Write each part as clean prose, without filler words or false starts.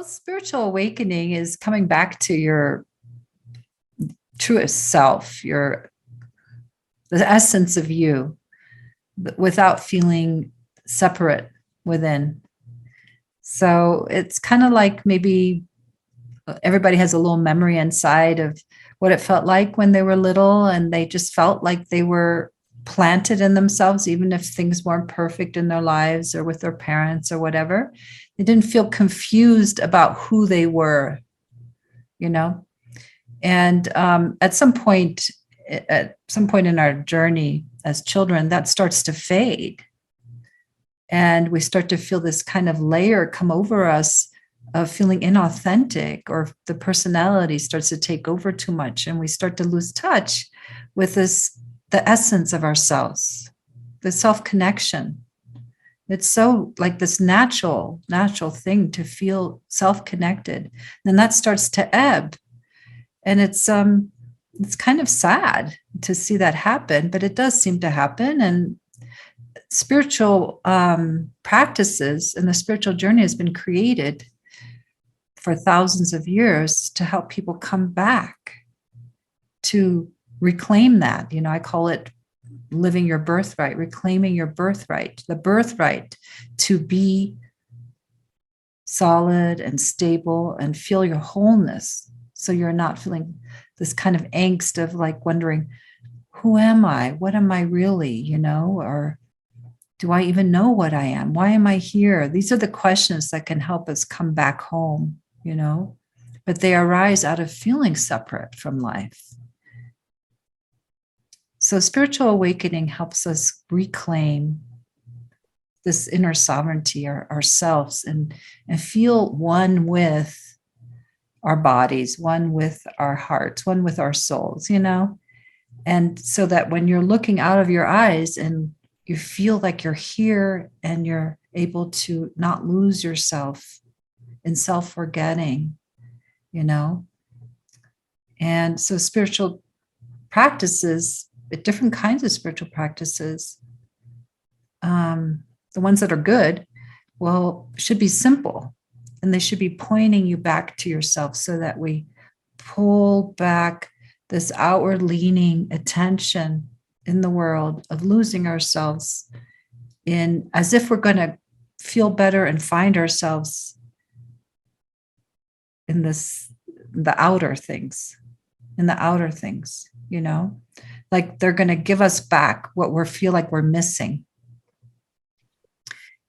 Spiritual awakening is coming back to your truest self, the essence of you, without feeling separate within. So it's kind of like maybe everybody has a little memory inside of what it felt like when they were little, and they just felt like they were planted in themselves, even if things weren't perfect in their lives or with their parents or whatever. They didn't feel confused about who they were, you know. And at some point in our journey as children, that starts to fade, and we start to feel this kind of layer come over us of feeling inauthentic, or the personality starts to take over too much, and we start to lose touch with the essence of ourselves, the self-connection. It's so like this natural thing to feel self-connected. Then that starts to ebb. And it's kind of sad to see that happen, but it does seem to happen. And spiritual practices and the spiritual journey has been created for thousands of years to help people come back to reclaim that. I call it living your birthright, reclaiming your birthright, the birthright to be solid and stable and feel your wholeness. So you're not feeling this kind of angst of like wondering, who am I? What am I really? Or do I even know what I am? Why am I here? These are the questions that can help us come back home, but they arise out of feeling separate from life. So spiritual awakening helps us reclaim this inner sovereignty, ourselves, and feel one with our bodies, one with our hearts, one with our souls, and so that when you're looking out of your eyes and you feel like you're here and you're able to not lose yourself in self-forgetting, and so spiritual practices, different kinds of spiritual practices, the ones that are good, should be simple, and they should be pointing you back to yourself, so that we pull back this outward leaning attention in the world of losing ourselves in, as if we're going to feel better and find ourselves in the outer things, like they're going to give us back what we feel like we're missing.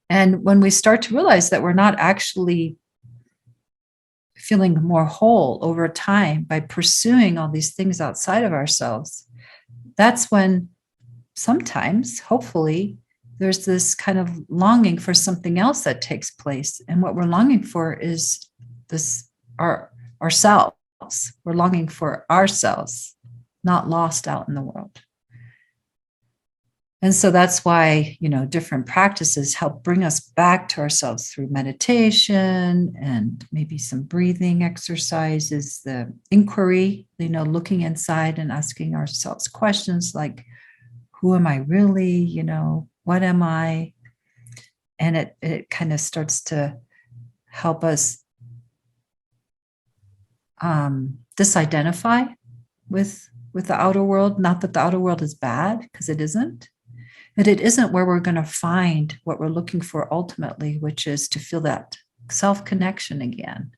And when we start to realize that we're not actually feeling more whole over time by pursuing all these things outside of ourselves, that's when sometimes, hopefully, there's this kind of longing for something else that takes place. And what we're longing for is ourselves. We're longing for ourselves, not lost out in the world. And so that's why, different practices help bring us back to ourselves through meditation and maybe some breathing exercises, the inquiry, looking inside and asking ourselves questions like, who am I really? What am I? And it kind of starts to help us disidentify with the outer world. Not that the outer world is bad, because it isn't. But it isn't where we're going to find what we're looking for ultimately, which is to feel that self-connection again.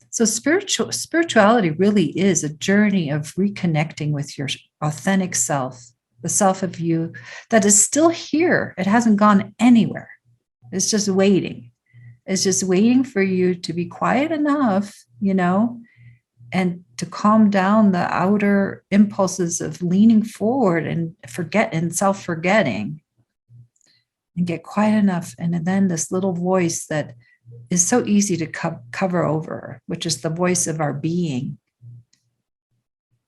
So spirituality really is a journey of reconnecting with your authentic self, the self of you that is still here. It hasn't gone anywhere. It's just waiting. It's just waiting for you to be quiet enough, and to calm down the outer impulses of leaning forward and self-forgetting, and get quiet enough. And then this little voice that is so easy to cover over, which is the voice of our being.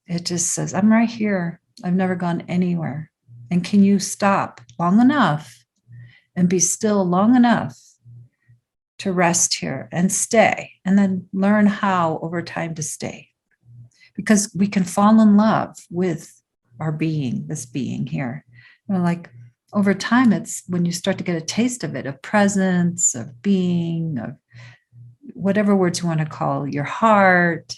It just says, I'm right here. I've never gone anywhere. And can you stop long enough and be still long enough to rest here and stay, and then learn how over time to stay? Because we can fall in love with our being, this being here. Like over time, it's when you start to get a taste of it, of presence, of being, of whatever words you want to call your heart,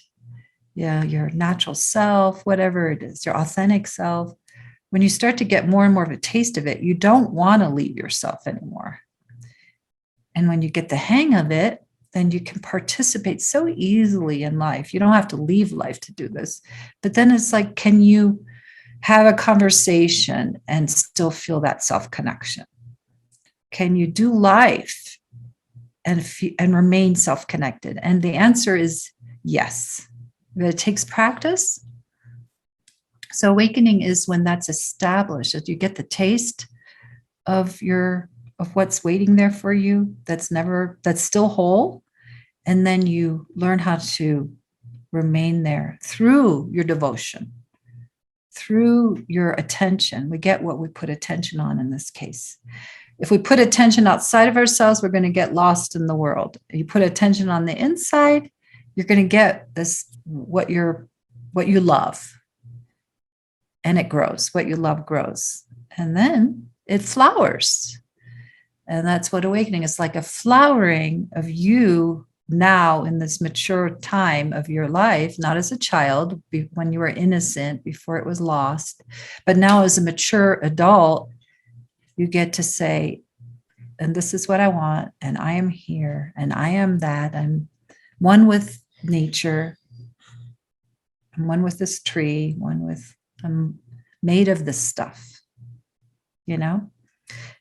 yeah, your natural self, whatever it is, your authentic self. When you start to get more and more of a taste of it, you don't want to leave yourself anymore. And when you get the hang of it, then you can participate so easily in life. You don't have to leave life to do this. But then it's like, can you have a conversation and still feel that self-connection? Can you do life and remain self-connected? And the answer is yes. But it takes practice. So awakening is when that's established, as you get the taste of what's waiting there for you, that's still whole. And then you learn how to remain there through your devotion, through your attention. We get what we put attention on in this case. If we put attention outside of ourselves, we're going to get lost in the world. If you put attention on the inside, you're going to get this, what you love. And it grows. What you love grows. And then it flowers. And that's what awakening is, like a flowering of you now in this mature time of your life, not as a child, when you were innocent, before it was lost, but now as a mature adult, you get to say, and this is what I want, and I am here, and I am that. I'm one with nature. I'm one with this tree, I'm made of this stuff,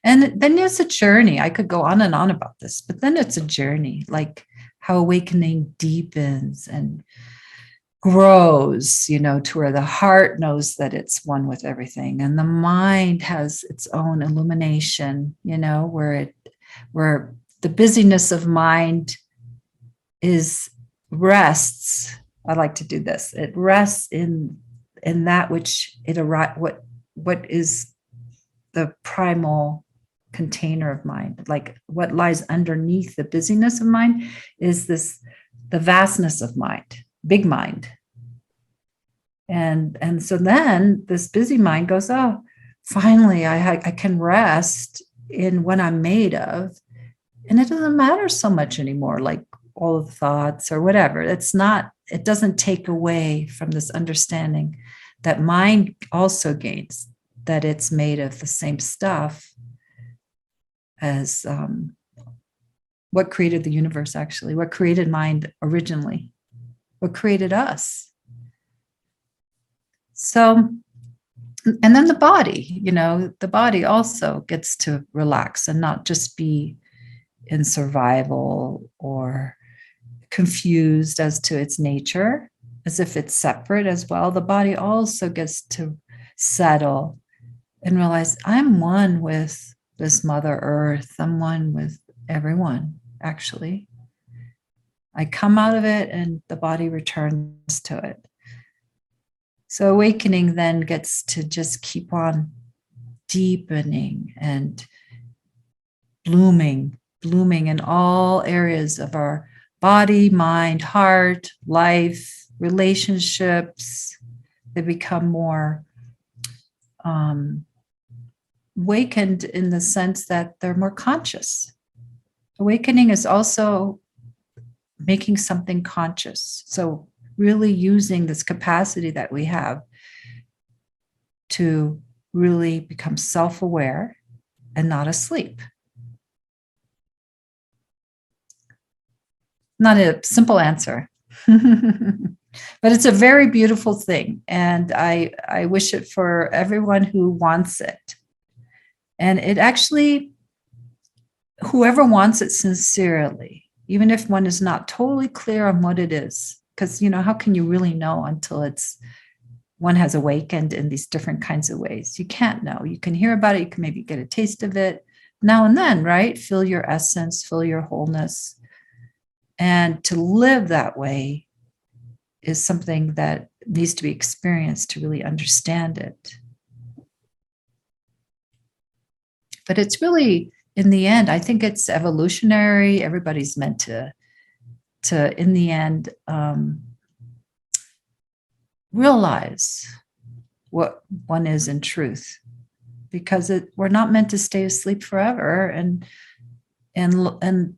And then it's a journey. I could go on and on about this, but then it's a journey, like how awakening deepens and grows, to where the heart knows that it's one with everything. And the mind has its own illumination, where the busyness of mind rests. I like to do this. It rests in that which what is the primal container of mind. Like what lies underneath the busyness of mind is the vastness of mind, big mind. And so then this busy mind goes, oh, finally I can rest in what I'm made of. And it doesn't matter so much anymore, like all of the thoughts or whatever. It doesn't take away from this understanding that mind also gains, that it's made of the same stuff as what created the universe, actually, what created mind originally, what created us. So, and then the body also gets to relax and not just be in survival or confused as to its nature, as if it's separate as well. The body also gets to settle and realize, I'm one with this Mother Earth. I'm one with everyone, actually. I come out of it and the body returns to it. So awakening then gets to just keep on deepening and blooming in all areas of our body, mind, heart, life, relationships. They become more awakened in the sense that they're more conscious. Awakening is also making something conscious. So really using this capacity that we have to really become self-aware and not asleep. Not a simple answer, but it's a very beautiful thing. And I wish it for everyone who wants it. And it actually, whoever wants it sincerely, even if one is not totally clear on what it is, because, how can you really know until one has awakened in these different kinds of ways? You can't know. You can hear about it. You can maybe get a taste of it now and then, right? Feel your essence, feel your wholeness. And to live that way is something that needs to be experienced to really understand it. But it's really, in the end, I think it's evolutionary. Everybody's meant to in the end, realize what one is in truth, because we're not meant to stay asleep forever and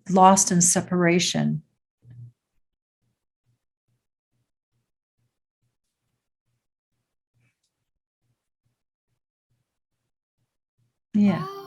lost in separation. Yeah.